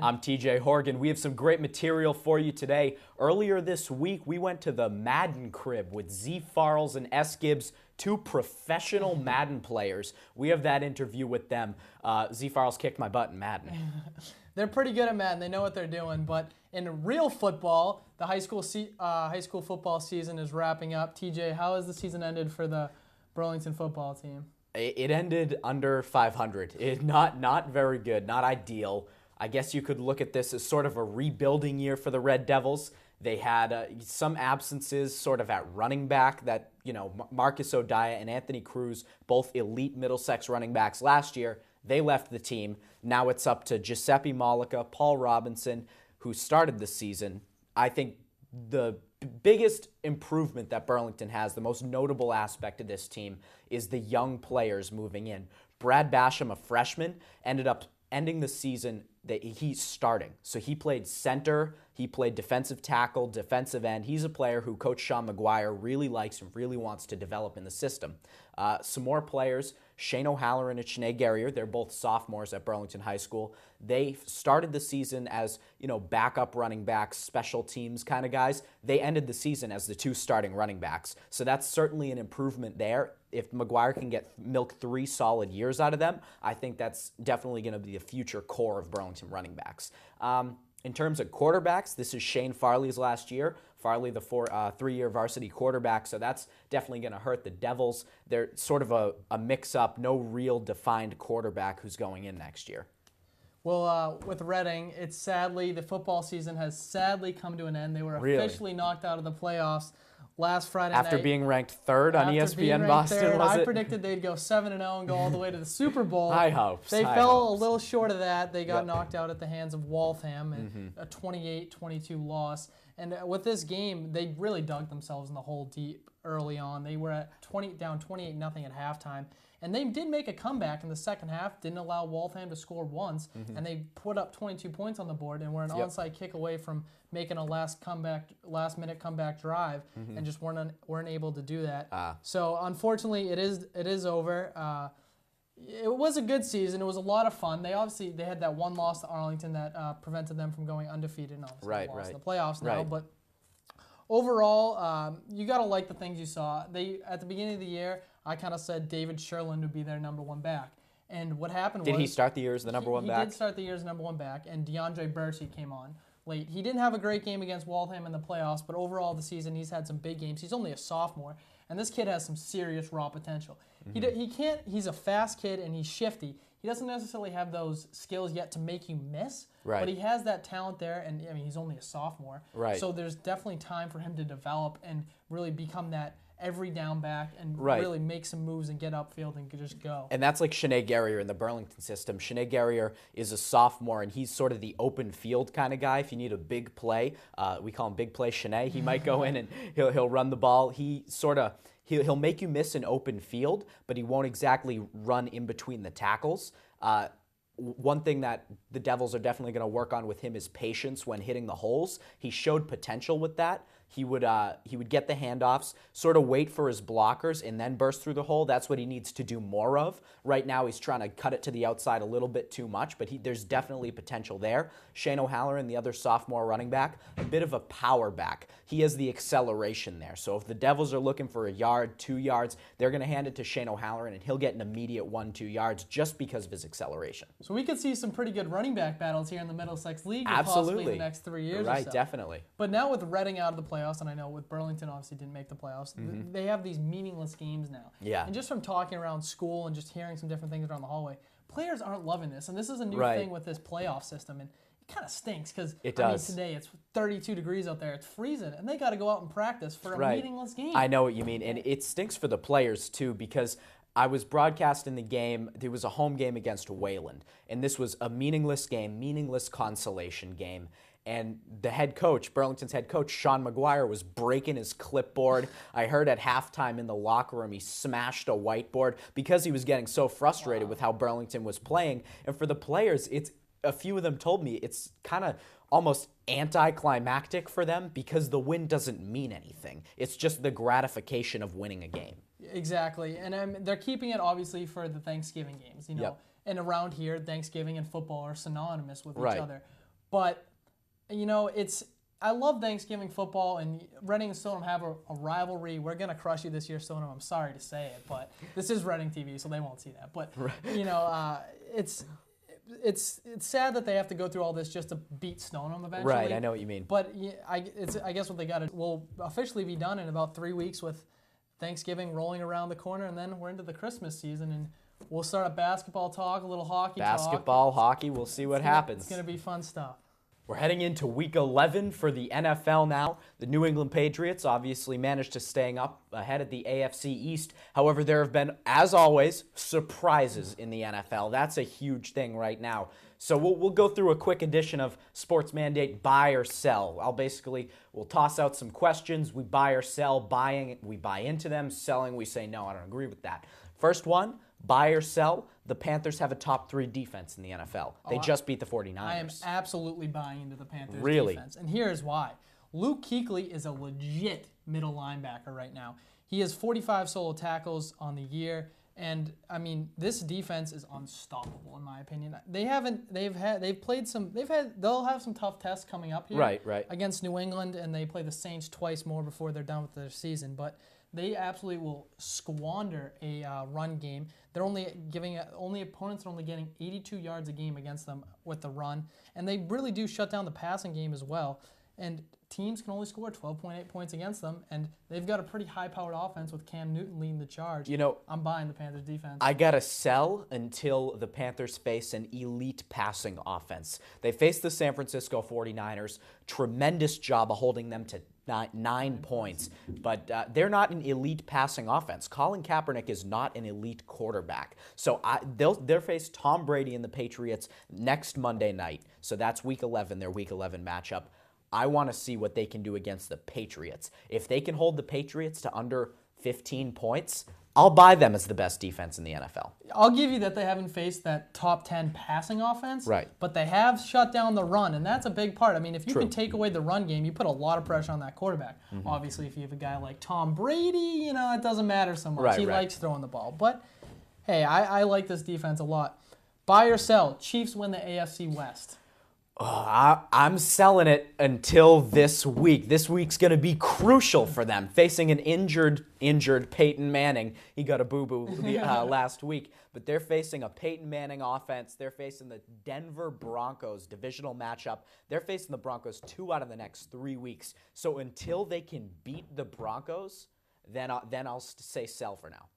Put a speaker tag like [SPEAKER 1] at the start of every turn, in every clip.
[SPEAKER 1] I'm TJ Horgan. We have some great material for you today. Earlier this week, we went to the Madden crib with Z Farles and S Gibbs, two professional Madden players. We have that interview with them. Z Farles kicked my butt in Madden.
[SPEAKER 2] They're pretty good at Madden. They know what they're doing. But in real football, the high school football season is wrapping up. TJ, how has the season ended for the Burlington football team?
[SPEAKER 1] It ended under 500. Not very good, not ideal. I guess you could look at this as sort of a rebuilding year for the Red Devils. They had some absences sort of at running back that, Marcus O'Daya and Anthony Cruz, both elite Middlesex running backs last year, they left the team. Now it's up to Giuseppe Malika, Paul Robinson, who started the season. I think the biggest improvement that Burlington has, the most notable aspect of this team, is the young players moving in. Brad Basham, a freshman, ended up ending the season that he's starting. So he played center, he played defensive tackle, defensive end. He's a player who Coach Sean McGuire really likes and really wants to develop in the system. Some more players, Shane O'Halloran and Sinead Guerrier, they're both sophomores at Burlington High School. They started the season as, backup running backs, special teams kind of guys. They ended the season as the two starting running backs. So that's certainly an improvement there. If McGuire can milk 3 solid years out of them, I think that's definitely going to be a future core of Burlington running backs. In terms of quarterbacks, this is Shane Farley's last year. Farley, the 3-year varsity quarterback, so that's definitely going to hurt the Devils. They're sort of a mix-up, no real defined quarterback who's going in next year.
[SPEAKER 2] Well, with Reading, the football season has sadly come to an end. They were officially knocked out of the playoffs last Friday night.
[SPEAKER 1] After being ranked third on ESPN Boston, was it?
[SPEAKER 2] I predicted they'd go 7-0 and go all the way to the Super Bowl.
[SPEAKER 1] High hopes.
[SPEAKER 2] They fell a little short of that. They got knocked out at the hands of Waltham in a 28-22 loss. And with this game, they really dug themselves in the hole deep early on. They were at down 28-0 at halftime. And they did make a comeback in the second half, didn't allow Waltham to score once, and they put up 22 points on the board and were an onside kick away from making a last-minute comeback drive, and just weren't able to do that. So unfortunately, it is over. It was a good season. It was a lot of fun. They had that one loss to Arlington that prevented them from going undefeated, and obviously lost in the playoffs now. But overall, you got to like the things you saw. At the beginning of the year, I kind of said David Sherlin would be their number 1 back. And what happened was...
[SPEAKER 1] Did he start the year as the number 1 back?
[SPEAKER 2] He did start the year as number 1 back, and DeAndre Bercy came on late. He didn't have a great game against Waltham in the playoffs, but overall the season he's had some big games. He's only a sophomore, and this kid has some serious raw potential. He's a fast kid, and he's shifty. He doesn't necessarily have those skills yet to make you miss, but he has that talent there, and he's only a sophomore. So there's definitely time for him to develop and really become that every down back and really make some moves and get upfield and just go.
[SPEAKER 1] And that's like Sinead Guerrier in the Burlington system. Sinead Guerrier is a sophomore, and he's sort of the open field kind of guy. If you need a big play, we call him Big Play Sinead. He might go in and he'll run the ball. He'll make you miss an open field, but he won't exactly run in between the tackles. One thing that the Devils are definitely going to work on with him is patience when hitting the holes. He showed potential with that. He would get the handoffs, sort of wait for his blockers, and then burst through the hole. That's what he needs to do more of. Right now, he's trying to cut it to the outside a little bit too much, but there's definitely potential there. Shane O'Halloran, the other sophomore running back, a bit of a power back. He has the acceleration there. So if the Devils are looking for a yard, 2 yards, they're going to hand it to Shane O'Halloran, and he'll get an immediate 1-2 yards just because of his acceleration.
[SPEAKER 2] So we could see some pretty good running back battles here in the Middlesex League
[SPEAKER 1] Absolutely.
[SPEAKER 2] Possibly in the next 3 years or so.
[SPEAKER 1] Definitely.
[SPEAKER 2] But now with Reading out of the playoffs, and I know with Burlington obviously didn't make the playoffs, they have these meaningless games now.
[SPEAKER 1] Yeah.
[SPEAKER 2] And just from talking around school and just hearing some different things around the hallway, players aren't loving this. And this is a new thing with this playoff system. And it kind of stinks because today it's 32 degrees out there. It's freezing. And they got to go out and practice for a meaningless game.
[SPEAKER 1] I know what you mean. And it stinks for the players, too, because I was broadcasting the game. There was a home game against Wayland. And this was a meaningless game, meaningless consolation game. And the head coach, Burlington's head coach, Sean McGuire, was breaking his clipboard. I heard at halftime in the locker room he smashed a whiteboard because he was getting so frustrated with how Burlington was playing. And for the players, a few of them told me it's kind of almost anticlimactic for them because the win doesn't mean anything. It's just the gratification of winning a game.
[SPEAKER 2] Exactly. And they're keeping it, obviously, for the Thanksgiving games. And around here, Thanksgiving and football are synonymous with each other. But, I love Thanksgiving football, and Reading and Stoneham have a rivalry. We're going to crush you this year, Stoneham. I'm sorry to say it, but this is Reading TV, so they won't see that. But, it's sad that they have to go through all this just to beat Stoneham eventually.
[SPEAKER 1] Right, I know what you mean.
[SPEAKER 2] But I guess what they got to will officially be done in about 3 weeks with Thanksgiving rolling around the corner, and then we're into the Christmas season, and we'll start a basketball talk, a little hockey talk.
[SPEAKER 1] Basketball, hockey, we'll see what happens.
[SPEAKER 2] It's going to be fun stuff.
[SPEAKER 1] We're heading into Week 11 for the NFL now. The New England Patriots obviously managed to stay up ahead of the AFC East. However, there have been, as always, surprises in the NFL. That's a huge thing right now. So we'll go through a quick edition of Sports Mandate Buy or Sell. We'll toss out some questions. We buy or sell. Buying, we buy into them. Selling, we say, no, I don't agree with that. First one, buy or sell. The Panthers have a top 3 defense in the NFL. They just beat the 49ers.
[SPEAKER 2] I am absolutely buying into the Panthers defense. And here's why. Luke Kuechly is a legit middle linebacker right now. He has 45 solo tackles on the year. And this defense is unstoppable in my opinion. They'll have some tough tests coming up here.
[SPEAKER 1] Right.
[SPEAKER 2] Against New England, and they play the Saints twice more before they're done with their season. But they absolutely will squander a run game. They're only opponents are only getting 82 yards a game against them with the run, and they really do shut down the passing game as well. And teams can only score 12.8 points against them, and they've got a pretty high-powered offense with Cam Newton leading the charge. I'm buying the Panthers defense.
[SPEAKER 1] I gotta sell until the Panthers face an elite passing offense. They faced the San Francisco 49ers. Tremendous job of holding them to 9 points, but they're not an elite passing offense. Colin Kaepernick is not an elite quarterback. So they'll face Tom Brady and the Patriots next Monday night. So that's Week 11, their Week 11 matchup. I want to see what they can do against the Patriots. If they can hold the Patriots to under 15 points, I'll buy them as the best defense in the NFL.
[SPEAKER 2] I'll give you that they haven't faced that top 10 passing offense,
[SPEAKER 1] right? But
[SPEAKER 2] they have shut down the run, and that's a big part. If you can take away the run game, you put a lot of pressure on that quarterback. Mm-hmm. Obviously, if you have a guy like Tom Brady, it doesn't matter so much. He likes throwing the ball. But, hey, I like this defense a lot. Buy or sell, Chiefs win the AFC West.
[SPEAKER 1] I'm selling it until this week. This week's going to be crucial for them. Facing an injured Peyton Manning. He got a boo-boo last week. But they're facing a Peyton Manning offense. They're facing the Denver Broncos divisional matchup. They're facing the Broncos 2 out of the next 3 weeks. So until they can beat the Broncos, then I'll say sell for now.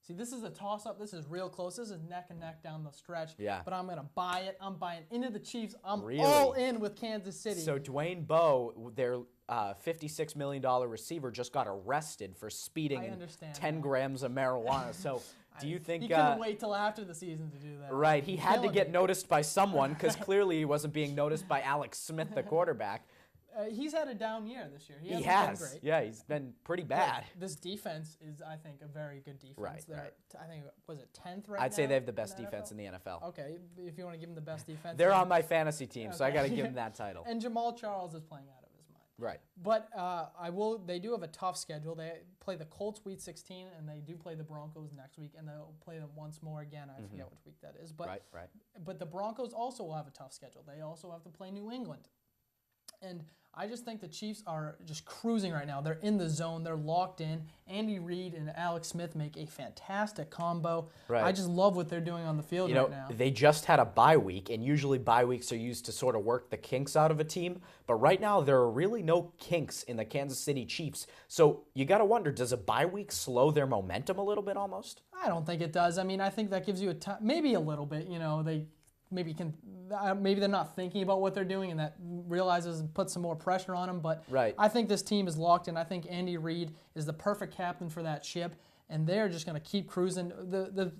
[SPEAKER 2] See, this is a toss-up. This is real close. This is neck and neck down the stretch.
[SPEAKER 1] Yeah.
[SPEAKER 2] But I'm going to buy it. I'm buying into the Chiefs. I'm all in with Kansas City.
[SPEAKER 1] So Dwayne Bowe, their $56 million receiver, just got arrested for speeding 10 grams of marijuana. So do you think...
[SPEAKER 2] He couldn't wait till after the season to do that.
[SPEAKER 1] Right. He had to get noticed by someone because clearly he wasn't being noticed by Alex Smith, the quarterback.
[SPEAKER 2] He's had a down year this year.
[SPEAKER 1] He has. Been great. Yeah, he's been pretty bad.
[SPEAKER 2] But this defense is, I think, a very good defense.
[SPEAKER 1] Right.
[SPEAKER 2] I think, was it 10th right now?
[SPEAKER 1] I'd say they have the best defense in the NFL.
[SPEAKER 2] Okay, if you want to give them the best defense.
[SPEAKER 1] They're on my fantasy team, so I got to give them that title.
[SPEAKER 2] And Jamal Charles is playing out of his mind.
[SPEAKER 1] Right.
[SPEAKER 2] But they do have a tough schedule. They play the Colts Week 16, and they do play the Broncos next week, and they'll play them once more again. I forget which week that is. But,
[SPEAKER 1] right.
[SPEAKER 2] But the Broncos also will have a tough schedule. They also have to play New England. And I just think the Chiefs are just cruising right now. They're in the zone. They're locked in. Andy Reid and Alex Smith make a fantastic combo.
[SPEAKER 1] Right.
[SPEAKER 2] I just love what they're doing on the field right now.
[SPEAKER 1] They just had a bye week, and usually bye weeks are used to sort of work the kinks out of a team. But right now, there are really no kinks in the Kansas City Chiefs. So you got to wonder, does a bye week slow their momentum a little bit almost?
[SPEAKER 2] I don't think it does. I think that gives you maybe a little bit. They maybe they're not thinking about what they're doing, and that realizes and puts some more pressure on them. But I think this team is locked in. I think Andy Reid is the perfect captain for that ship, and they're just going to keep cruising.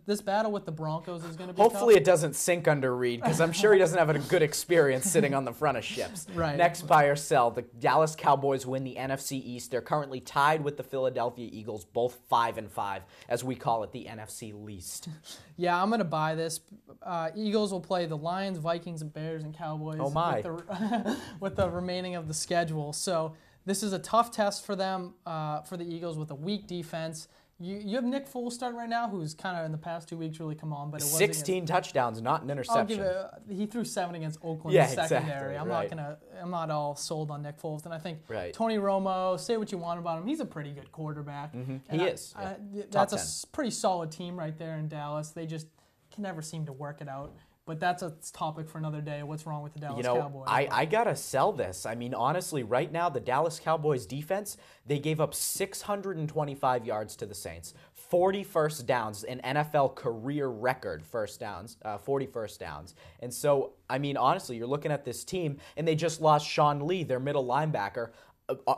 [SPEAKER 2] This battle with the Broncos is going to be
[SPEAKER 1] hopefully
[SPEAKER 2] tough.
[SPEAKER 1] It doesn't sink under Reid, because I'm sure he doesn't have a good experience sitting on the front of ships.
[SPEAKER 2] Right.
[SPEAKER 1] Next, buy or sell. The Dallas Cowboys win the NFC East. They're currently tied with the Philadelphia Eagles, both 5-5, as we call it, the NFC least.
[SPEAKER 2] Yeah, I'm going to buy this. Eagles will play the Lions, Vikings, and Bears and Cowboys with the remaining of the schedule. So this is a tough test for them, for the Eagles, with a weak defense. You have Nick Foles starting right now, who's kind of in the past 2 weeks really come on, but it wasn't
[SPEAKER 1] 16 touchdowns, not an interception.
[SPEAKER 2] He threw 7 against Oakland secondary.
[SPEAKER 1] Exactly,
[SPEAKER 2] I'm not all sold on Nick Foles, and I think
[SPEAKER 1] right.
[SPEAKER 2] Tony Romo. Say what you want about him, he's a pretty good quarterback.
[SPEAKER 1] He is.
[SPEAKER 2] That's a pretty solid team right there in Dallas. They just can never seem to work it out. But that's a topic for another day. What's wrong with the Dallas Cowboys?
[SPEAKER 1] I got to sell this. I mean, honestly, right now, the Dallas Cowboys defense, they gave up 625 yards to the Saints, 40 first downs, an NFL career record first downs, 40 first downs. And so, I mean, honestly, you're looking at this team, and they just lost Sean Lee, their middle linebacker.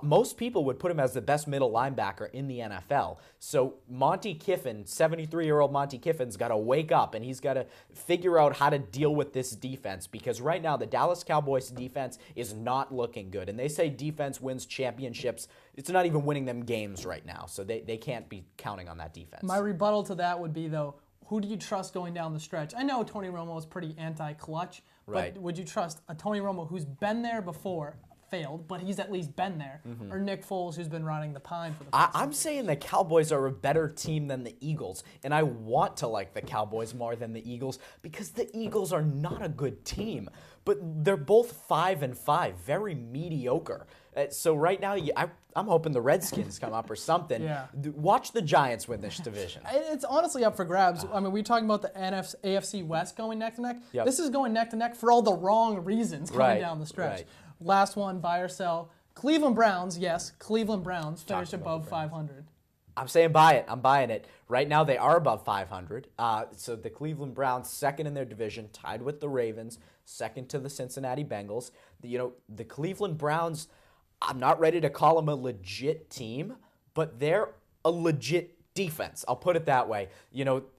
[SPEAKER 1] Most people would put him as the best middle linebacker in the NFL. So Monty Kiffin, 73-year-old Monty Kiffin's got to wake up, and he's got to figure out how to deal with this defense, because right now the Dallas Cowboys defense is not looking good. And they say defense wins championships. It's not even winning them games right now, so they can't be counting on that defense.
[SPEAKER 2] My rebuttal to that would be, though, who do you trust going down the stretch? I know Tony Romo is pretty anti-clutch, but would you trust a Tony Romo who's been there before, failed, but he's at least been there, or Nick Foles, who's been riding the pine for the past
[SPEAKER 1] I'm saying the Cowboys are a better team than the Eagles, and I want to like the Cowboys more than the Eagles because the Eagles are not a good team, but they're both 5-5, very mediocre. So right now, I'm hoping the Redskins come up or something.
[SPEAKER 2] Yeah.
[SPEAKER 1] Watch the Giants win this division.
[SPEAKER 2] It's honestly up for grabs. I mean, we're talking about the AFC West going neck to neck.
[SPEAKER 1] Yep.
[SPEAKER 2] This is going neck to neck for all the wrong reasons coming down the stretch.
[SPEAKER 1] Right.
[SPEAKER 2] Last one, buy or sell. Cleveland Browns, yes, Cleveland Browns finished above 500.
[SPEAKER 1] I'm saying buy it. I'm buying it. Right now, they are above 500. So the Cleveland Browns, second in their division, tied with the Ravens, second to the Cincinnati Bengals. The Cleveland Browns, I'm not ready to call them a legit team, but they're a legit defense. I'll put it that way.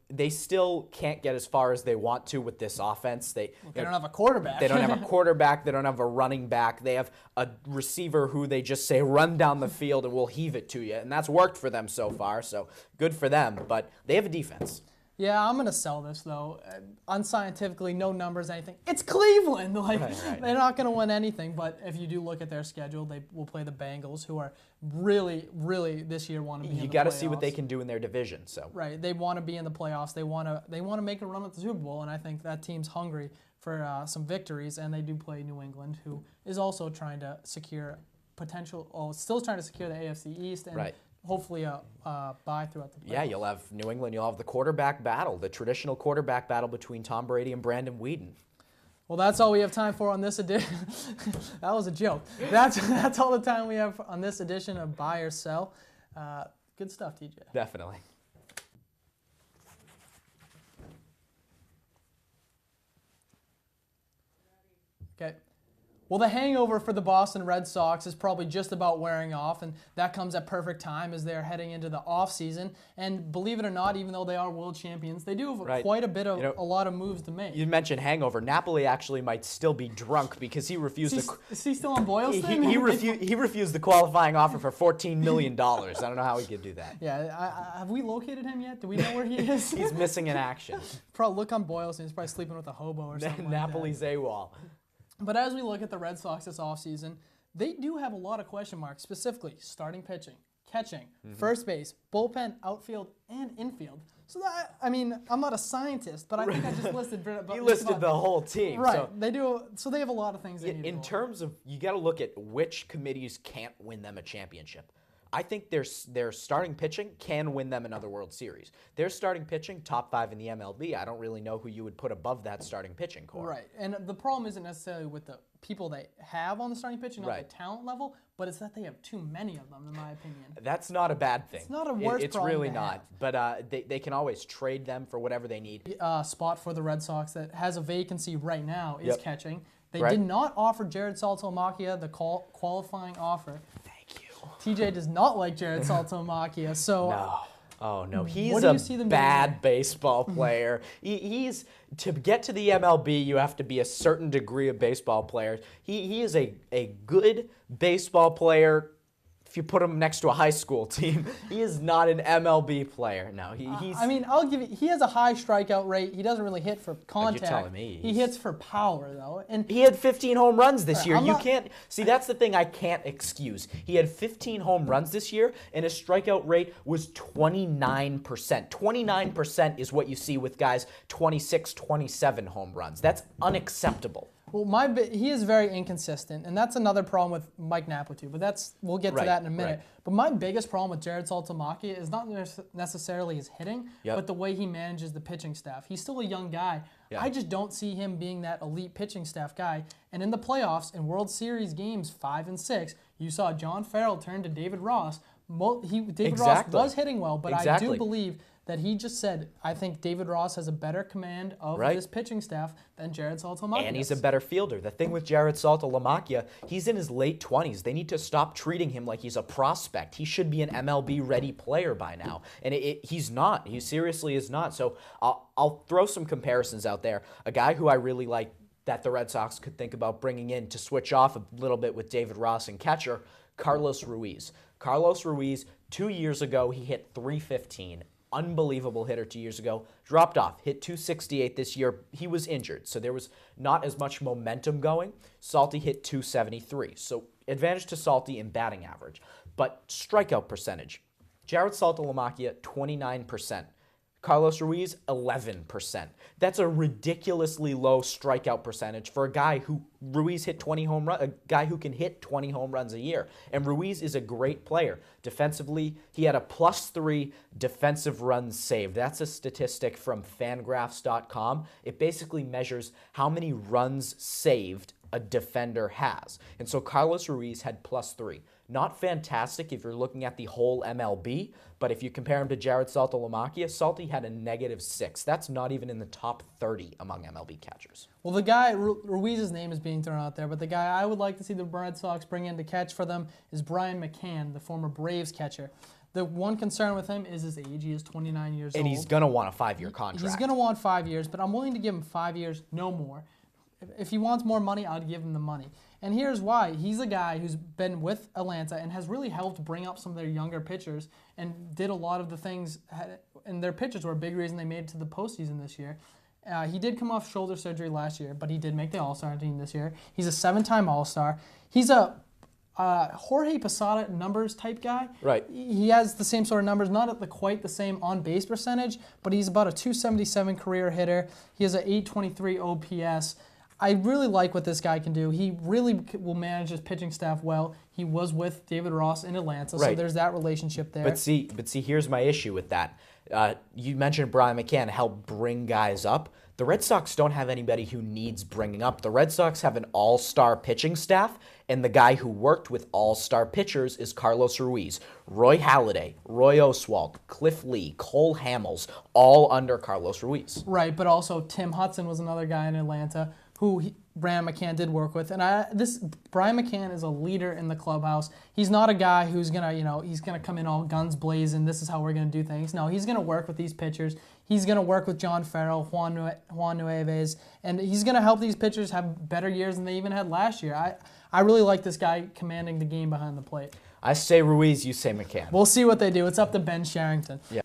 [SPEAKER 1] They still can't get as far as they want to with this offense. They
[SPEAKER 2] don't have a quarterback.
[SPEAKER 1] They don't have a quarterback. They don't have a running back. They have a receiver who they just say, run down the field and we'll heave it to you. And that's worked for them so far, so good for them. But they have a defense.
[SPEAKER 2] Yeah, I'm going to sell this, though. Unscientifically, no numbers, anything. It's Cleveland! Right. They're not going to win anything, but if you do look at their schedule, they will play the Bengals, who are really, really this year want to be in the playoffs.
[SPEAKER 1] You got to see what they can do in their division. So
[SPEAKER 2] Right, they want to be in the playoffs. They want to make a run at the Super Bowl, and I think that team's hungry for some victories, and they do play New England, who is also trying to secure still trying to secure the AFC East, and hopefully a bye throughout the playoffs.
[SPEAKER 1] Yeah, you'll have New England, you'll have the quarterback battle, the traditional quarterback battle between Tom Brady and Brandon Weeden.
[SPEAKER 2] Well, that's all we have time for on this edition. That was a joke. That's all the time we have on this edition of Buy or Sell. Good stuff, TJ.
[SPEAKER 1] Definitely.
[SPEAKER 2] Okay. Well, the hangover for the Boston Red Sox is probably just about wearing off, and that comes at perfect time as they're heading into the offseason. And believe it or not, even though they are world champions, they do have quite a bit of a lot of moves to make.
[SPEAKER 1] You mentioned hangover. Napoli actually might still be drunk because he refused
[SPEAKER 2] Is he still on Boylston?
[SPEAKER 1] He refused the qualifying offer for $14 million. I don't know how he could do that.
[SPEAKER 2] Yeah, have we located him yet? Do we know where he is?
[SPEAKER 1] He's missing in action.
[SPEAKER 2] Probably look on Boylston. He's probably sleeping with a hobo or something.
[SPEAKER 1] Napoli's AWOL.
[SPEAKER 2] But as we look at the Red Sox this offseason, they do have a lot of question marks, specifically starting pitching, catching, first base, bullpen, outfield, and infield. So, I'm not a scientist, but I think I just listed...
[SPEAKER 1] You listed the whole team.
[SPEAKER 2] Right.
[SPEAKER 1] So,
[SPEAKER 2] they do. So they have a lot of things they need to
[SPEAKER 1] in terms of, you got to look at which committees can't win them a championship. I think their starting pitching can win them another World Series. Their starting pitching, top 5 in the MLB. I don't really know who you would put above that starting pitching core.
[SPEAKER 2] Right, and the problem isn't necessarily with the people they have on the starting pitching, not the talent level, but it's that they have too many of them, in my opinion.
[SPEAKER 1] That's not a bad thing.
[SPEAKER 2] It's not a worse
[SPEAKER 1] It's
[SPEAKER 2] problem
[SPEAKER 1] really
[SPEAKER 2] to
[SPEAKER 1] not.
[SPEAKER 2] have.
[SPEAKER 1] But they can always trade them for whatever they need.
[SPEAKER 2] Spot for the Red Sox that has a vacancy right now is catching. They
[SPEAKER 1] Right.
[SPEAKER 2] did not offer Jarrod Saltalamacchia the qualifying offer.
[SPEAKER 1] Thank you.
[SPEAKER 2] TJ does not like Jarrod Saltalamacchia, so...
[SPEAKER 1] No. Oh, no. He's
[SPEAKER 2] What do you see them
[SPEAKER 1] a bad baseball player. He's to get to the MLB, you have to be a certain degree of baseball player. He is a good baseball player, if you put him next to a high school team, he is not an MLB player. No, he's.
[SPEAKER 2] I mean, I'll give you. He has a high strikeout rate. He doesn't really hit for contact.
[SPEAKER 1] You're telling me
[SPEAKER 2] he hits for power, though. And
[SPEAKER 1] he had 15 home runs this year.
[SPEAKER 2] I'm
[SPEAKER 1] You
[SPEAKER 2] not-
[SPEAKER 1] can't see. That's the thing I can't excuse. He had 15 home runs this year, and his strikeout rate was 29%. 29% is what you see with guys 26, 27 home runs. That's unacceptable.
[SPEAKER 2] Well, he is very inconsistent, and that's another problem with Mike Napoli too. But we'll get to that in a minute.
[SPEAKER 1] Right.
[SPEAKER 2] But my biggest problem with Jarrod Saltalamacchia is not necessarily his hitting, but the way he manages the pitching staff. He's still a young guy.
[SPEAKER 1] Yeah.
[SPEAKER 2] I just don't see him being that elite pitching staff guy. And in the playoffs, in World Series games 5 and 6, you saw John Farrell turn to David Ross. David Ross was hitting well, but I do believe that he just said, I think David Ross has a better command of this pitching staff than Jarrod Saltalamacchia.
[SPEAKER 1] And he's a better fielder. The thing with Jarrod Saltalamacchia, he's in his late 20s. They need to stop treating him like he's a prospect. He should be an MLB-ready player by now. And he's not. He seriously is not. So I'll throw some comparisons out there. A guy who I really like that the Red Sox could think about bringing in to switch off a little bit with David Ross and catcher, Carlos Ruiz. Carlos Ruiz, 2 years ago, he hit .315. Unbelievable hitter 2 years ago. Dropped off. Hit .268 this year. He was injured, so there was not as much momentum going. Salty hit .273. So advantage to Salty in batting average. But strikeout percentage. Jarrod Saltalamacchia, 29%. Carlos Ruiz, 11%. That's a ridiculously low strikeout percentage for a guy who Ruiz hit 20 home runs, a guy who can hit 20 home runs a year. And Ruiz is a great player. Defensively, he had a +3 defensive runs saved. That's a statistic from Fangraphs.com. It basically measures how many runs saved a defender has. And so Carlos Ruiz had +3. Not fantastic if you're looking at the whole MLB, but if you compare him to Jarrod Saltalamacchia, Salty had a -6. That's not even in the top 30 among MLB catchers.
[SPEAKER 2] Well, the guy, Ruiz's name is being thrown out there, but the guy I would like to see the Red Sox bring in to catch for them is Brian McCann, the former Braves catcher. The one concern with him is his age. He is 29 years old.
[SPEAKER 1] And he's going to want a 5-year contract.
[SPEAKER 2] He's going to want 5 years, but I'm willing to give him 5 years, no more. If he wants more money, I'd give him the money. And here's why. He's a guy who's been with Atlanta and has really helped bring up some of their younger pitchers and did a lot of the things, and their pitchers were a big reason they made it to the postseason this year. He did come off shoulder surgery last year, but he did make the All-Star team this year. He's a 7-time All-Star. He's a Jorge Posada numbers type guy.
[SPEAKER 1] Right.
[SPEAKER 2] He has the same sort of numbers, not at quite the same on-base percentage, but he's about a .277 career hitter. He has an .823 OPS. I really like what this guy can do. He really will manage his pitching staff well. He was with David Ross in Atlanta, so there's that relationship there.
[SPEAKER 1] But see, here's my issue with that. You mentioned Brian McCann helped bring guys up. The Red Sox don't have anybody who needs bringing up. The Red Sox have an all-star pitching staff, and the guy who worked with all-star pitchers is Carlos Ruiz. Roy Halladay, Roy Oswalt, Cliff Lee, Cole Hamels, all under Carlos Ruiz.
[SPEAKER 2] Right, but also Tim Hudson was another guy in Atlanta who Brian McCann did work with. And Brian McCann is a leader in the clubhouse. He's not a guy who's he's gonna come in all guns blazing, this is how we're gonna do things. No, he's gonna work with these pitchers. He's gonna work with John Farrell, Juan Nueves, and he's gonna help these pitchers have better years than they even had last year. I really like this guy commanding the game behind the plate.
[SPEAKER 1] I say Ruiz, you say McCann.
[SPEAKER 2] We'll see what they do. It's up to Ben Sherrington.
[SPEAKER 1] Yeah.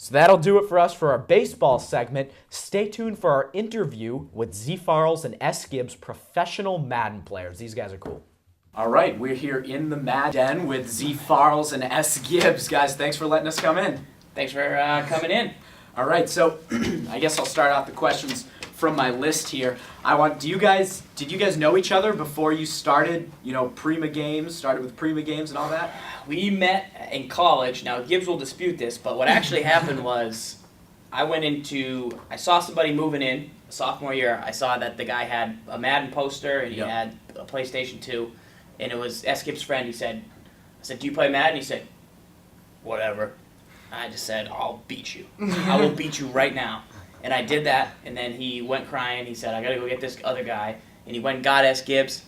[SPEAKER 1] So that'll do it for us for our baseball segment. Stay tuned for our interview with Z Farles and S. Gibbs, professional Madden players. These guys are cool. All right, we're here in the Madden Den with Z Farles and S. Gibbs. Guys, thanks for letting us come in.
[SPEAKER 3] Thanks for coming in.
[SPEAKER 1] All right, so I guess I'll start out the questions from my list here. Did you guys know each other before you started, Prima Games, started with Prima Games and all that?
[SPEAKER 3] We met in college. Now, Gibbs will dispute this, but what actually happened was I saw somebody moving in sophomore year. I saw that the guy had a Madden poster and he had a PlayStation 2, and it was S. Gibbs' friend. I said, do you play Madden? He said, whatever. I just said, I'll beat you. I will beat you right now. And I did that, and then he went crying. He said, I got to go get this other guy. And he went and got S. Gibbs.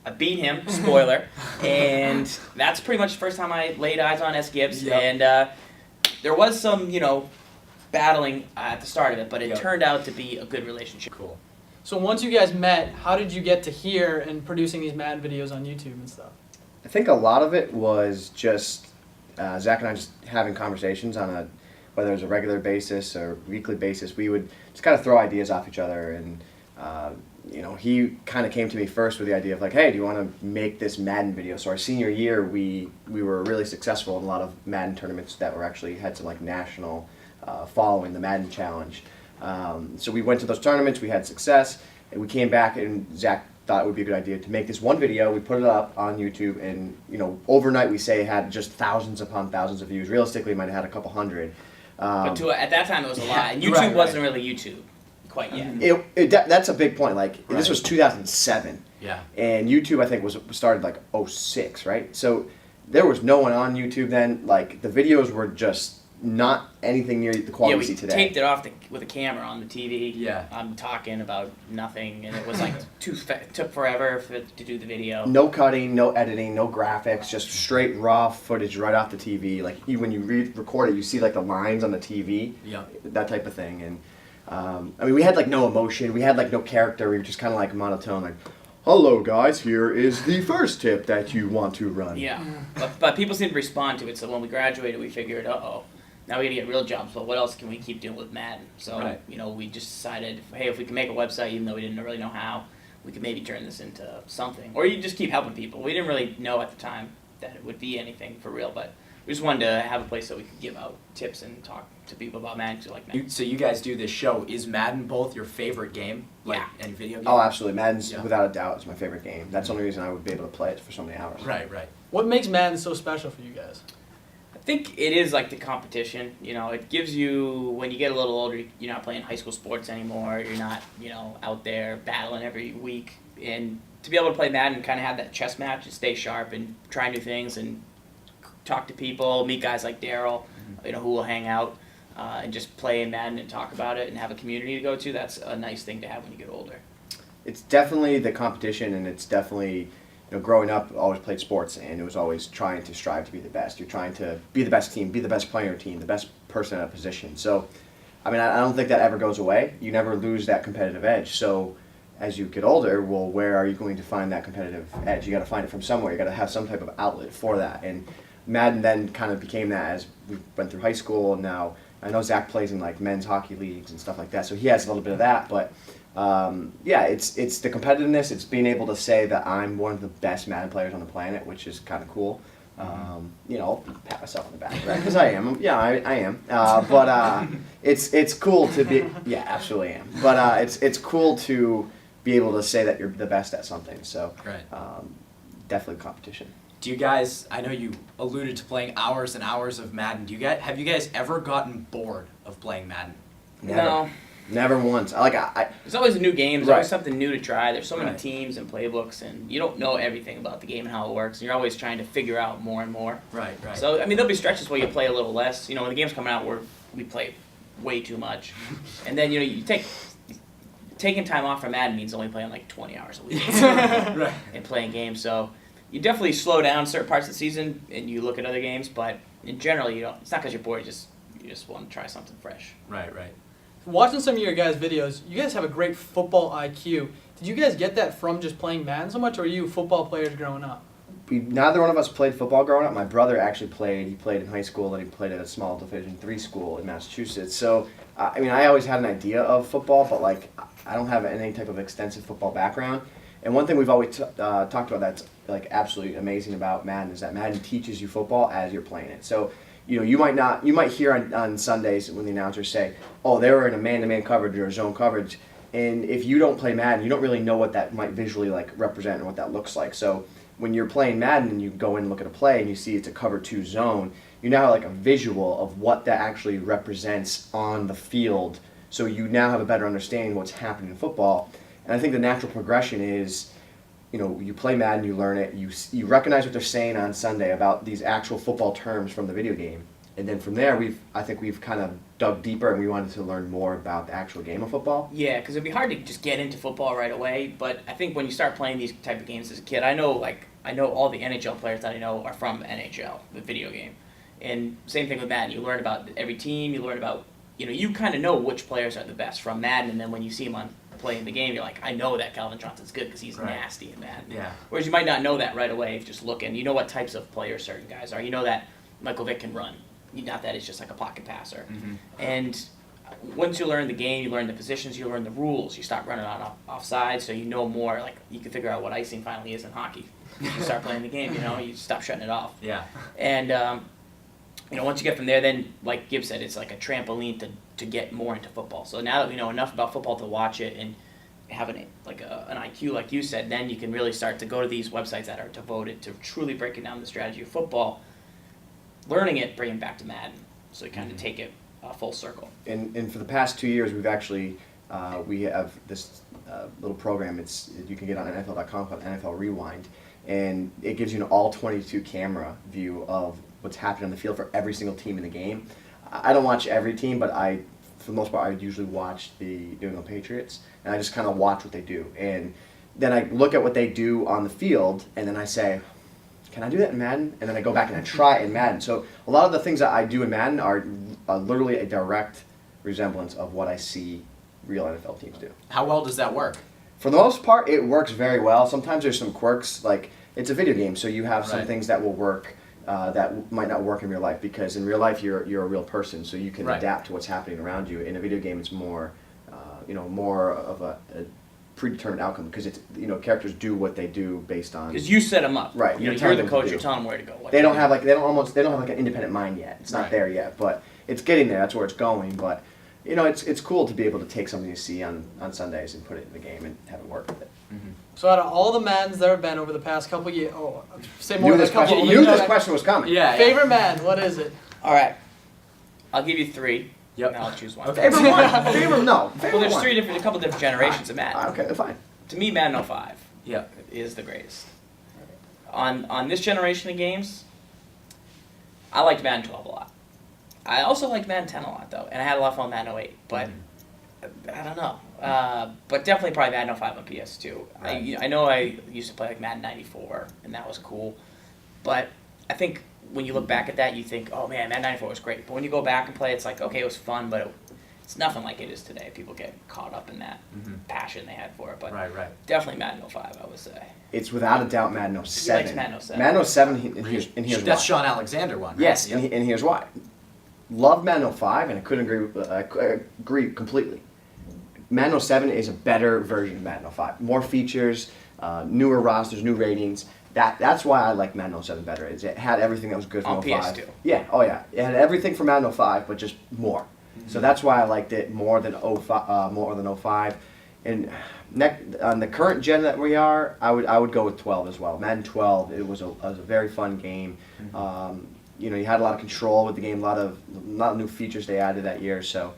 [SPEAKER 3] I beat him, spoiler. And that's pretty much the first time I laid eyes on S. Gibbs. Yep. And there was some, battling at the start of it, but it turned out to be a good relationship.
[SPEAKER 1] Cool.
[SPEAKER 2] So once you guys met, how did you get to here and producing these Madden videos on YouTube and stuff?
[SPEAKER 4] I think a lot of it was just Zach and I just having conversations on whether it was a regular basis or weekly basis. We would just kind of throw ideas off each other, and he kind of came to me first with the idea of like, hey, do you want to make this Madden video? So our senior year, we were really successful in a lot of Madden tournaments that were actually had some like national following, the Madden Challenge. So we went to those tournaments, we had success, and we came back, and Zach thought it would be a good idea to make this one video. We put it up on YouTube, and overnight we say it had just thousands upon thousands of views. Realistically, it might have had a couple hundred.
[SPEAKER 3] But at that time, it was a lot, and YouTube wasn't really YouTube quite yet.
[SPEAKER 4] That's a big point. Like this was 2007.
[SPEAKER 1] Yeah.
[SPEAKER 4] And YouTube, I think, was started like 2006, right? So there was no one on YouTube then. Like the videos were just not anything near the quality we see today.
[SPEAKER 3] Yeah, we taped it off with a camera on the TV.
[SPEAKER 1] Yeah.
[SPEAKER 3] I'm talking about nothing, and it was like took forever to do the video.
[SPEAKER 4] No cutting, no editing, no graphics, just straight raw footage right off the TV. Like when you record it, you see like the lines on the TV, that type of thing. And we had like no emotion, we had like no character. We were just kind of like monotone, like, "Hello guys, here is the first tip that you want to run."
[SPEAKER 3] Yeah, but people seem to respond to it. So when we graduated, we figured, now we gotta get real jobs, but what else can we keep doing with Madden? So, we just decided, hey, if we can make a website, even though we didn't really know how, we could maybe turn this into something. Or you just keep helping people. We didn't really know at the time that it would be anything for real, but we just wanted to have a place that we could give out tips and talk to people about Madden, because like Madden.
[SPEAKER 1] So you guys do this show. Is Madden both your favorite game? And video game?
[SPEAKER 4] Oh, absolutely. Madden's, without a doubt, is my favorite game. That's the only reason I would be able to play it for so many hours.
[SPEAKER 1] Right.
[SPEAKER 2] What makes Madden so special for you guys?
[SPEAKER 3] I think it is like the competition. It gives you, when you get a little older, you're not playing high school sports anymore. You're not, out there battling every week. And to be able to play Madden and kind of have that chess match and stay sharp and try new things and talk to people, meet guys like Daryl, who will hang out and just play in Madden and talk about it and have a community to go to. That's a nice thing to have when you get older.
[SPEAKER 4] It's definitely the competition, and it's definitely, growing up, I always played sports, and it was always trying to strive to be the best. You're trying to be the best team, be the best player on your team, the best person at a position. So, I don't think that ever goes away. You never lose that competitive edge. So, as you get older, well, where are you going to find that competitive edge? You got to find it from somewhere. You got to have some type of outlet for that. And Madden then kind of became that as we went through high school, and now I know Zach plays in like men's hockey leagues and stuff like that, so he has a little bit of that. But it's the competitiveness. It's being able to say that I'm one of the best Madden players on the planet, which is kind of cool. Pat myself on the back, right? Because I am. Yeah, I am. But it's cool to be. Yeah, absolutely am. But it's cool to be able to say that you're the best at something. So definitely competition.
[SPEAKER 1] Do you guys? I know you alluded to playing hours and hours of Madden. Have you guys ever gotten bored of playing Madden?
[SPEAKER 4] Never.
[SPEAKER 3] No.
[SPEAKER 4] Never once.
[SPEAKER 3] There's always a new game. There's always something new to try. There's so many teams and playbooks, and you don't know everything about the game and how it works. And you're always trying to figure out more and more.
[SPEAKER 1] Right.
[SPEAKER 3] So, there'll be stretches where you play a little less. When the game's coming out, we play way too much. And then, you taking time off from Madden means only playing like 20 hours a week. And playing games. So, you definitely slow down certain parts of the season and you look at other games, but in general, it's not because you're bored. You just want to try something fresh.
[SPEAKER 1] Right.
[SPEAKER 2] Watching some of your guys' videos, you guys have a great football IQ. Did you guys get that from just playing Madden so much, or are you football players growing up?
[SPEAKER 4] Neither one of us played football growing up. My brother actually played. He played in high school, and he played at a small Division III school in Massachusetts. So, I always had an idea of football, but I don't have any type of extensive football background. And one thing we've always talked about that's absolutely amazing about Madden is that Madden teaches you football as you're playing it. So, you might hear on Sundays when the announcers say, "Oh, they were in a man-to-man coverage or a zone coverage," and if you don't play Madden, you don't really know what that might visually represent and what that looks like. So when you're playing Madden and you go in and look at a play and you see it's a cover 2 zone, you now have a visual of what that actually represents on the field. So you now have a better understanding of what's happening in football. And I think the natural progression is, you play Madden, you learn it, you recognize what they're saying on Sunday about these actual football terms from the video game. And then from there, I think we've kind of dug deeper and we wanted to learn more about the actual game of football.
[SPEAKER 3] Yeah, because it'd be hard to just get into football right away. But I think when you start playing these type of games as a kid, I know all the NHL players that I know are from NHL, the video game. And same thing with Madden. You learn about every team. You learn about, you kind of know which players are the best from Madden. And then when you see them on playing the game, you're like, I know that Calvin Johnson's good because he's
[SPEAKER 5] Right.
[SPEAKER 3] nasty and bad.
[SPEAKER 5] Yeah.
[SPEAKER 3] Whereas you might not know that right away if you're just looking. You know what types of players certain guys are. You know that Michael Vick can run. Not that he's just like a pocket passer.
[SPEAKER 5] Mhm.
[SPEAKER 3] And once you learn the game, you learn the positions, you learn the rules. You start running on offside, so you know more. Like you can figure out what icing finally is in hockey. You start playing the game. You stop shutting it off.
[SPEAKER 5] Yeah.
[SPEAKER 3] And once you get from there, then like Gibbs said, it's like a trampoline to get more into football. So now that we know enough about football to watch it and have an IQ like you said, then you can really start to go to these websites that are devoted to truly breaking down the strategy of football, learning it, bringing it back to Madden. So you kind of take it full circle.
[SPEAKER 4] And for the past 2 years, we've actually we have this little program. You can get on NFL.com called NFL Rewind, and it gives you an all 22 camera view of what's happening on the field for every single team in the game. I don't watch every team, but for the most part, I usually watch the New England Patriots, and I just kind of watch what they do. And then I look at what they do on the field, and then I say, can I do that in Madden? And then I go back and I try it in Madden. So a lot of the things that I do in Madden are literally a direct resemblance of what I see real NFL teams do.
[SPEAKER 5] How well does that work?
[SPEAKER 4] For the most part, it works very well. Sometimes there's some quirks, like it's a video game, so you have some
[SPEAKER 5] Right.
[SPEAKER 4] things that will work that might not work in real life, because in real life you're a real person, so you can
[SPEAKER 5] Right.
[SPEAKER 4] adapt to what's happening around you. In a video game, it's more more of a predetermined outcome, because it's characters do what they do based on.
[SPEAKER 3] Because you set them up.
[SPEAKER 4] Right, you're
[SPEAKER 3] You're
[SPEAKER 4] telling
[SPEAKER 3] the
[SPEAKER 4] them to
[SPEAKER 3] coach.
[SPEAKER 4] do.
[SPEAKER 3] You're telling them where to go.
[SPEAKER 4] They don't have they don't have like an independent mind yet. It's not
[SPEAKER 5] Right.
[SPEAKER 4] there yet, but it's getting there. That's where it's going. But it's cool to be able to take something you see on Sundays and put it in the game and have it work with it.
[SPEAKER 2] So out of all the Maddens there have been over the past couple years, say
[SPEAKER 4] You
[SPEAKER 2] more
[SPEAKER 4] knew
[SPEAKER 2] than a
[SPEAKER 4] this
[SPEAKER 2] couple.
[SPEAKER 4] question. You knew this question was coming.
[SPEAKER 5] Yeah.
[SPEAKER 2] Favorite Madden, what is it?
[SPEAKER 3] All right. I'll give you three.
[SPEAKER 5] Yep.
[SPEAKER 3] And I'll choose one.
[SPEAKER 5] Okay.
[SPEAKER 4] Favorite one. Favorite no. Favorite
[SPEAKER 3] Well, there's
[SPEAKER 4] one.
[SPEAKER 3] a couple different generations of Madden.
[SPEAKER 4] Okay, fine.
[SPEAKER 3] To me, Madden 05
[SPEAKER 5] Yeah.
[SPEAKER 3] is the greatest. On this generation of games, I liked Madden 12 a lot. I also liked Madden 10 a lot, though, and I had a lot of fun with Madden 08, but I don't know. But definitely probably Madden 05 on PS2.
[SPEAKER 5] Right.
[SPEAKER 3] I know I used to play like Madden 94, and that was cool, but I think when you look back at that, you think, oh man, Madden 94 was great. But when you go back and play, it's like, okay, it was fun, but it's nothing like it is today. People get caught up in that passion they had for it. But
[SPEAKER 5] Right.
[SPEAKER 3] definitely Madden 05, I would say.
[SPEAKER 4] It's without a doubt Madden 07.
[SPEAKER 3] likes Madden 07.
[SPEAKER 4] Madden 07, and here's
[SPEAKER 5] That's
[SPEAKER 4] why.
[SPEAKER 5] Sean Alexander one. Right?
[SPEAKER 4] Yes,
[SPEAKER 5] Yep.
[SPEAKER 4] and here's why. Love Madden 05, and I couldn't agree completely. Madden 07 is a better version of Madden 05. More features, newer rosters, new ratings. That's why I like Madden 07 better. It had everything that was good from
[SPEAKER 3] On
[SPEAKER 4] 05.
[SPEAKER 3] PS2.
[SPEAKER 4] Yeah, oh yeah. It had everything from Madden 05, but just more. So that's why I liked it more than 05. And on the current gen that we are, I would go with 12 as well. Madden 12, it was a very fun game. You had a lot of control with the game, a lot of new features they added that year. So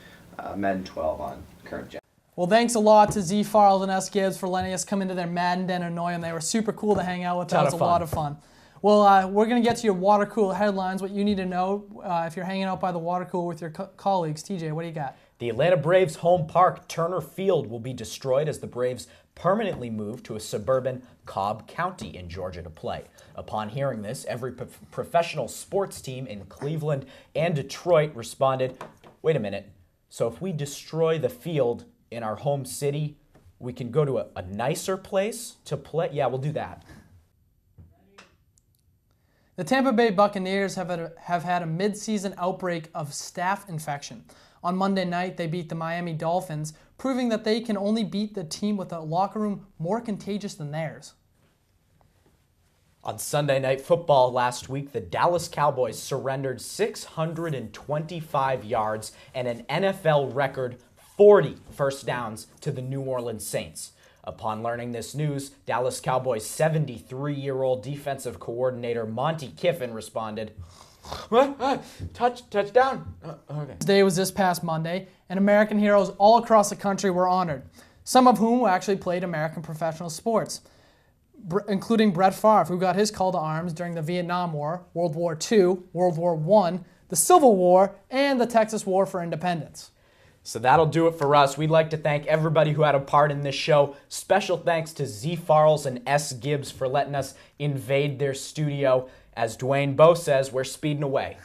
[SPEAKER 4] Madden 12 on current gen.
[SPEAKER 2] Well, thanks a lot to Z Farrell and S. Gibbs for letting us come into their Madden den and annoy them. They were super cool to hang out with. That was a lot of fun. Well, we're going to get to your water cooler headlines, what you need to know if you're hanging out by the water cooler with your colleagues. TJ, what do you got?
[SPEAKER 1] The Atlanta Braves' home park, Turner Field, will be destroyed as the Braves permanently move to a suburban Cobb County in Georgia to play. Upon hearing this, every professional sports team in Cleveland and Detroit responded, wait a minute, so if we destroy the field in our home city, we can go to a nicer place to play? Yeah, we'll do that.
[SPEAKER 2] The Tampa Bay Buccaneers have had a mid-season outbreak of staph infection. On Monday night, they beat the Miami Dolphins, proving that they can only beat the team with a locker room more contagious than theirs.
[SPEAKER 1] On Sunday Night Football last week, the Dallas Cowboys surrendered 625 yards and an NFL record 40 first downs to the New Orleans Saints. Upon learning this news, Dallas Cowboys 73-year-old defensive coordinator Monty Kiffin responded, touchdown. Okay.
[SPEAKER 2] Today was this past Monday, and American heroes all across the country were honored, some of whom actually played American professional sports, including Brett Favre, who got his call to arms during the Vietnam War, World War II, World War I, the Civil War, and the Texas War for Independence.
[SPEAKER 1] So that'll do it for us. We'd like to thank everybody who had a part in this show. Special thanks to Z Farrells and S. Gibbs for letting us invade their studio. As Dwayne Bowe says, we're speeding away.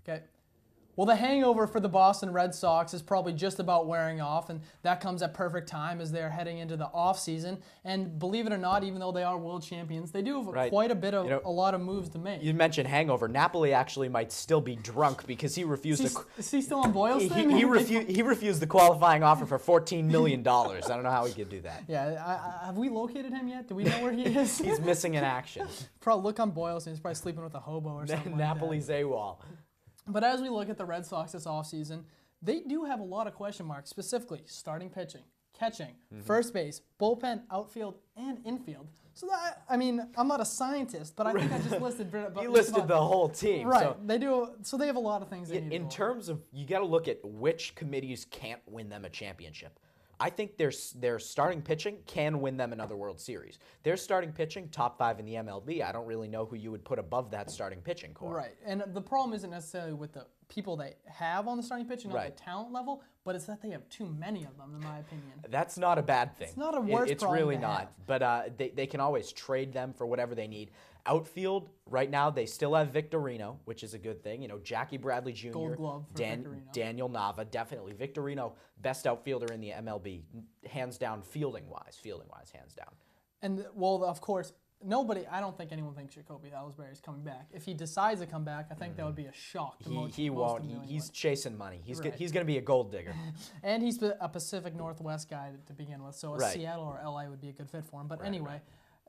[SPEAKER 2] Okay. Well, the hangover for the Boston Red Sox is probably just about wearing off, and that comes at perfect time as they're heading into the offseason. And believe it or not, even though they are world champions, they do have quite a bit of a lot of moves to make.
[SPEAKER 1] You mentioned hangover. Napoli actually might still be drunk because he refused
[SPEAKER 2] Is he still on Boylston?
[SPEAKER 1] He refused the qualifying offer for $14 million. I don't know how he could do that.
[SPEAKER 2] Yeah, have we located him yet? Do we know where he is?
[SPEAKER 1] He's missing in action.
[SPEAKER 2] Probably look on Boylston. He's probably sleeping with a hobo or something.
[SPEAKER 1] Napoli's
[SPEAKER 2] like that.
[SPEAKER 1] AWOL.
[SPEAKER 2] But as we look at the Red Sox this offseason, they do have a lot of question marks, specifically starting pitching, catching, first base, bullpen, outfield, and infield. So that, I mean, I'm not a scientist, but I think I just listed.
[SPEAKER 1] You listed the whole team.
[SPEAKER 2] Right.
[SPEAKER 1] So.
[SPEAKER 2] They do. So they have a lot of things they need to
[SPEAKER 1] in terms of, you got to look at which committees can't win them a championship. I think their starting pitching can win them another World Series. Their starting pitching, top 5 in the MLB. I don't really know who you would put above that starting pitching core.
[SPEAKER 2] Right, and the problem isn't necessarily with the people they have on the starting pitching, not the talent level, but it's that they have too many of them, in my opinion.
[SPEAKER 1] That's not a bad thing.
[SPEAKER 2] It's not a worse
[SPEAKER 1] It's
[SPEAKER 2] problem
[SPEAKER 1] really
[SPEAKER 2] to
[SPEAKER 1] not.
[SPEAKER 2] have.
[SPEAKER 1] But they can always trade them for whatever they need. Outfield, right now, they still have Victorino, which is a good thing. You know, Jackie Bradley Jr.,
[SPEAKER 2] Gold Glove for Victorino.
[SPEAKER 1] Daniel Nava, definitely. Victorino, best outfielder in the MLB, hands down, fielding-wise, hands down.
[SPEAKER 2] And, well, of course, I don't think anyone thinks Jacoby Ellsbury is coming back. If he decides to come back, I think that would be a shock to most
[SPEAKER 1] He won't. He's chasing money. He's going to be a gold digger.
[SPEAKER 2] And he's a Pacific Northwest guy to begin with, so Seattle or LA would be a good fit for him. But anyway,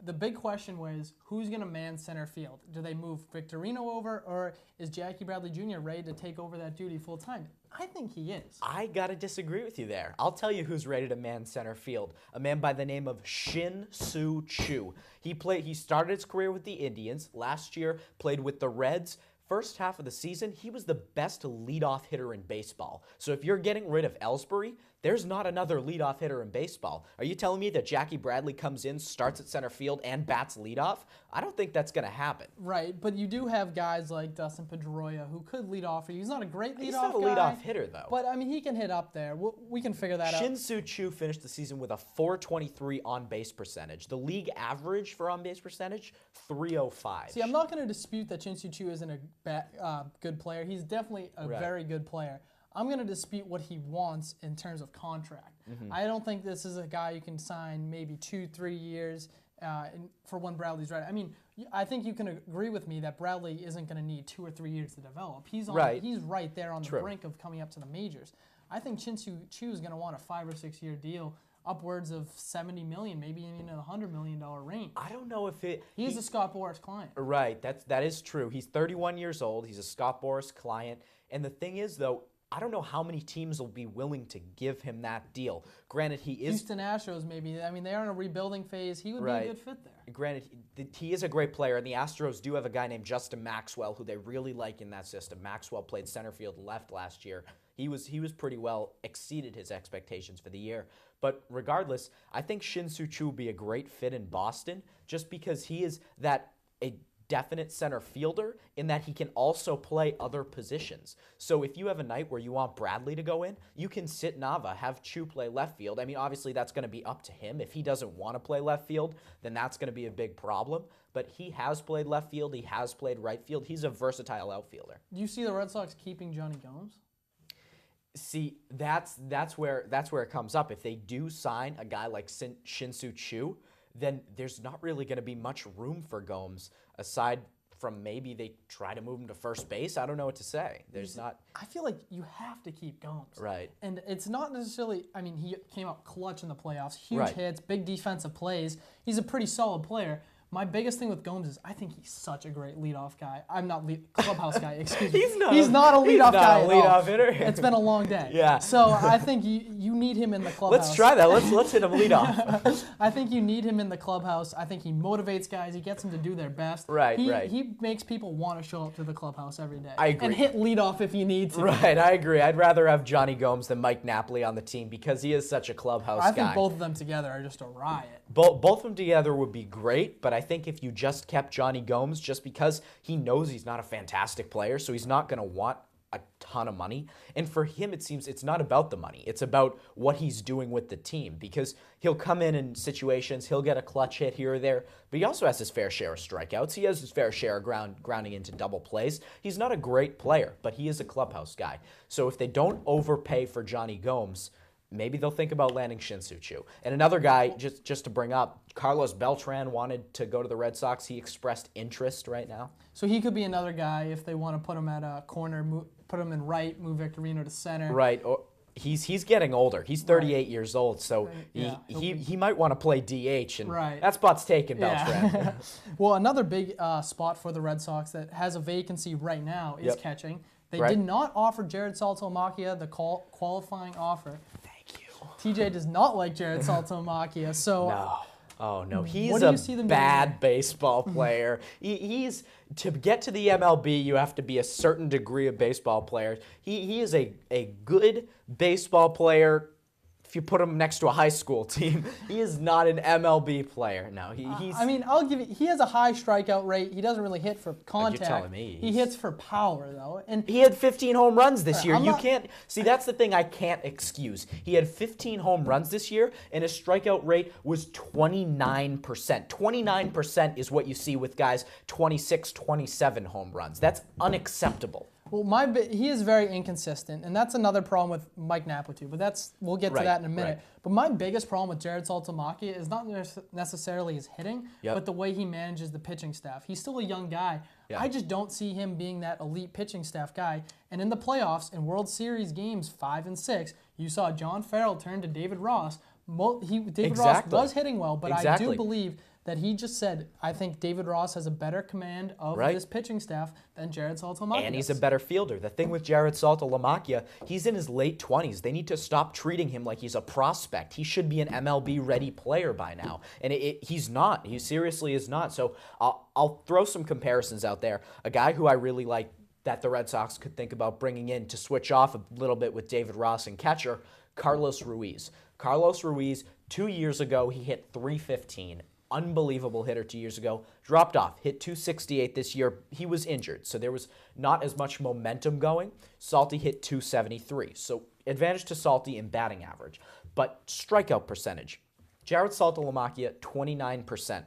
[SPEAKER 2] the big question was, who's going to man center field? Do they move Victorino over, or is Jackie Bradley Jr. ready to take over that duty full time? I think he is.
[SPEAKER 1] I got to disagree with you there. I'll tell you who's ready to man center field. A man by the name of Shin-Soo Choo. He started his career with the Indians. Last year, played with the Reds. First half of the season, he was the best leadoff hitter in baseball. So if you're getting rid of Ellsbury, there's not another leadoff hitter in baseball. Are you telling me that Jackie Bradley comes in, starts at center field, and bats leadoff? I don't think that's going to happen.
[SPEAKER 2] Right, but you do have guys like Dustin Pedroia who could lead off for you. He's not a great leadoff guy.
[SPEAKER 1] He's not a leadoff hitter, though.
[SPEAKER 2] But, I mean, he can hit up there. We can figure that out.
[SPEAKER 1] Shin-Soo Choo finished the season with a .423 on-base percentage. The league average for on-base percentage, .305.
[SPEAKER 2] See, I'm not going to dispute that Shin-Soo Choo isn't a good player. He's definitely a very good player. I'm going to dispute what he wants in terms of contract. I don't think this is a guy you can sign maybe 2-3 years for when Bradley's ready. I mean, I think you can agree with me that Bradley isn't going to need 2 or 3 years to develop. He's right there on the brink of coming up to the majors. I think Shin-Soo Choo is going to want a 5 or 6 year deal, upwards of $70 million, maybe even in the $100 million range.
[SPEAKER 1] I don't know if it...
[SPEAKER 2] He's a Scott Boras client.
[SPEAKER 1] Right, that is true. He's 31 years old. He's a Scott Boras client. And the thing is, though, I don't know how many teams will be willing to give him that deal. Granted, he is...
[SPEAKER 2] Houston Astros, maybe. I mean, they are in a rebuilding phase. He would be a good fit there.
[SPEAKER 1] Granted, he is a great player, and the Astros do have a guy named Justin Maxwell, who they really like in that system. Maxwell played center field left last year. He was pretty well, exceeded his expectations for the year. But regardless, I think Shin-Soo Choo will be a great fit in Boston, just because he is a definite center fielder in that he can also play other positions. So if you have a night where you want Bradley to go in, you can sit Nava, have Choo play left field. I mean, obviously that's going to be up to him. If he doesn't want to play left field, then that's going to be a big problem. But he has played left field. He has played right field. He's a versatile outfielder.
[SPEAKER 2] Do you see the Red Sox keeping Johnny Gomes?
[SPEAKER 1] See, that's where it comes up. If they do sign a guy like Shin-Soo Choo, then there's not really going to be much room for Gomes, aside from maybe they try to move him to first base. I don't know what to say. There's not...
[SPEAKER 2] I feel like you have to keep Gomes.
[SPEAKER 1] Right.
[SPEAKER 2] And it's not necessarily... I mean, he came out clutch in the playoffs. Huge hits, big defensive plays. He's a pretty solid player. My biggest thing with Gomes is I think he's such a great leadoff guy. I'm not clubhouse guy, excuse me. He's not a leadoff guy at all.
[SPEAKER 1] Hitter.
[SPEAKER 2] It's been a long day.
[SPEAKER 1] Yeah.
[SPEAKER 2] So I think you need him in the clubhouse.
[SPEAKER 1] Let's try that. Let's hit him leadoff.
[SPEAKER 2] I think you need him in the clubhouse. I think he motivates guys. He gets them to do their best.
[SPEAKER 1] Right.
[SPEAKER 2] He makes people want to show up to the clubhouse every day.
[SPEAKER 1] I agree.
[SPEAKER 2] And hit leadoff if you need to.
[SPEAKER 1] Right, I agree. I'd rather have Johnny Gomes than Mike Napoli on the team because he is such a clubhouse guy.
[SPEAKER 2] I think both of them together are just a riot.
[SPEAKER 1] Both of them together would be great, but I think if you just kept Johnny Gomes, just because he knows he's not a fantastic player, so he's not going to want a ton of money. And for him, it seems it's not about the money. It's about what he's doing with the team, because he'll come in situations, he'll get a clutch hit here or there, but he also has his fair share of strikeouts. He has his fair share of grounding into double plays. He's not a great player, but he is a clubhouse guy. So if they don't overpay for Johnny Gomes, maybe they'll think about landing Shin-Soo Choo. And another guy, just to bring up, Carlos Beltran wanted to go to the Red Sox. He expressed interest right now.
[SPEAKER 2] So he could be another guy if they want to put him at a corner, put him in right, move Victorino to center.
[SPEAKER 1] Right. Or he's getting older. He's 38 years old, so he might want to play DH, and that spot's taken, Beltran.
[SPEAKER 2] Yeah. Well, another big spot for the Red Sox that has a vacancy right now is catching. They did not offer Jarrod Saltalamacchia the qualifying offer. TJ does not like Jarrod Saltalamacchia, so
[SPEAKER 1] no. Oh no, he's a bad baseball player. He's to get to the MLB, you have to be a certain degree of baseball player. He is a good baseball player. If you put him next to a high school team, he is not an MLB player. No, he's.
[SPEAKER 2] I mean, I'll give you. He has a high strikeout rate. He doesn't really hit for contact.
[SPEAKER 1] You're telling me
[SPEAKER 2] he hits for power, though. And
[SPEAKER 1] he had 15 home runs this year. You can't see. That's the thing I can't excuse. He had 15 home runs this year, and his strikeout rate was 29%. 29% is what you see with guys 26, 27 home runs. That's unacceptable.
[SPEAKER 2] Well, he is very inconsistent, and that's another problem with Mike Napa too. But we'll get to that in a minute. Right. But my biggest problem with Jarrod Saltalamacchia is not necessarily his hitting, but the way he manages the pitching staff. He's still a young guy. I just don't see him being that elite pitching staff guy. And in the playoffs, in World Series games 5 and 6, you saw John Farrell turn to David Ross. David Ross was hitting well, but I do believe that he just said, I think David Ross has a better command of this pitching staff than Jarrod Saltalamacchia.
[SPEAKER 1] And he's a better fielder. The thing with Jarrod Saltalamacchia, he's in his late 20s. They need to stop treating him like he's a prospect. He should be an MLB-ready player by now. And he's not. He seriously is not. So I'll throw some comparisons out there. A guy who I really like that the Red Sox could think about bringing in to switch off a little bit with David Ross and catcher, Carlos Ruiz. Carlos Ruiz, 2 years ago, he hit .315. Unbelievable hitter 2 years ago. Dropped off, hit .268 this year. He was injured, so there was not as much momentum going. Salty hit .273. So advantage to Salty in batting average. But strikeout percentage. Jarrod Saltalamacchia, 29%.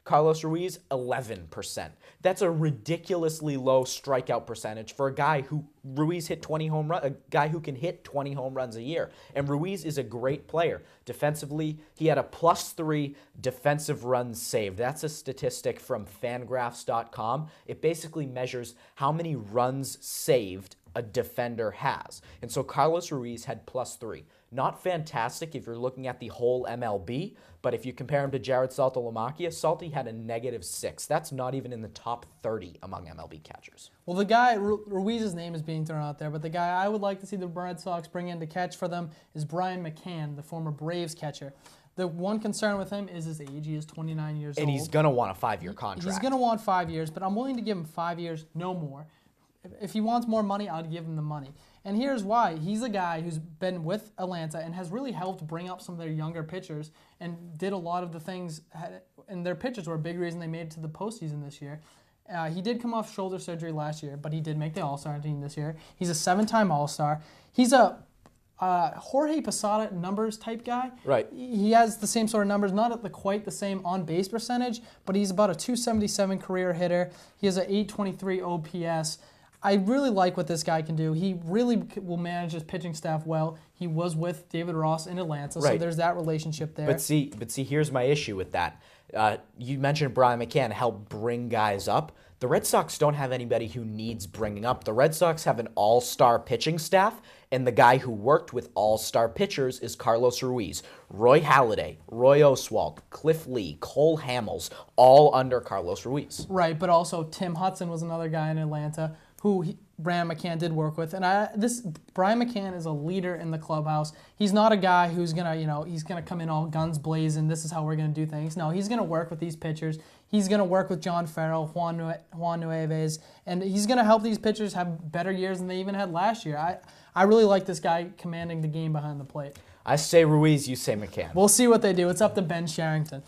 [SPEAKER 1] Carlos Ruiz, 11%. That's a ridiculously low strikeout percentage for a guy who Ruiz hit 20 home runs, a guy who can hit 20 home runs a year. And Ruiz is a great player. Defensively, he had a +3 defensive runs saved. That's a statistic from Fangraphs.com. It basically measures how many runs saved a defender has. And so Carlos Ruiz had +3. Not fantastic if you're looking at the whole MLB, but if you compare him to Jarrod Saltalamacchia, Salty had a -6. That's not even in the top 30 among MLB catchers.
[SPEAKER 2] Well, the guy, Ruiz's name is being thrown out there, but the guy I would like to see the Red Sox bring in to catch for them is Brian McCann, the former Braves catcher. The one concern with him is his age. He is 29 years old.
[SPEAKER 1] And he's going to want a 5-year contract.
[SPEAKER 2] He's going to want 5 years, but I'm willing to give him 5 years, no more. If he wants more money, I'd give him the money. And here's why. He's a guy who's been with Atlanta and has really helped bring up some of their younger pitchers and did a lot of the things, and their pitchers were a big reason they made it to the postseason this year. He did come off shoulder surgery last year, but he did make the All-Star team this year. He's a 7-time All-Star. He's a Jorge Posada numbers type guy.
[SPEAKER 1] Right.
[SPEAKER 2] He has the same sort of numbers, not at quite the same on-base percentage, but he's about a .277 career hitter. He has an .823 OPS. I really like what this guy can do. He really will manage his pitching staff well. He was with David Ross in Atlanta, so there's that relationship there.
[SPEAKER 1] But see, here's my issue with that. You mentioned Brian McCann helped bring guys up. The Red Sox don't have anybody who needs bringing up. The Red Sox have an all-star pitching staff, and the guy who worked with all-star pitchers is Carlos Ruiz. Roy Halladay, Roy Oswalt, Cliff Lee, Cole Hamels, all under Carlos Ruiz.
[SPEAKER 2] Right, but also Tim Hudson was another guy in Atlanta who Brian McCann did work with. And Brian McCann is a leader in the clubhouse. He's not a guy who's he's gonna come in all guns blazing, this is how we're gonna do things. No, he's gonna work with these pitchers. He's gonna work with John Farrell, Juan Nueves, and he's gonna help these pitchers have better years than they even had last year. I really like this guy commanding the game behind the plate.
[SPEAKER 1] I say Ruiz, you say McCann.
[SPEAKER 2] We'll see what they do. It's up to Ben Sherrington.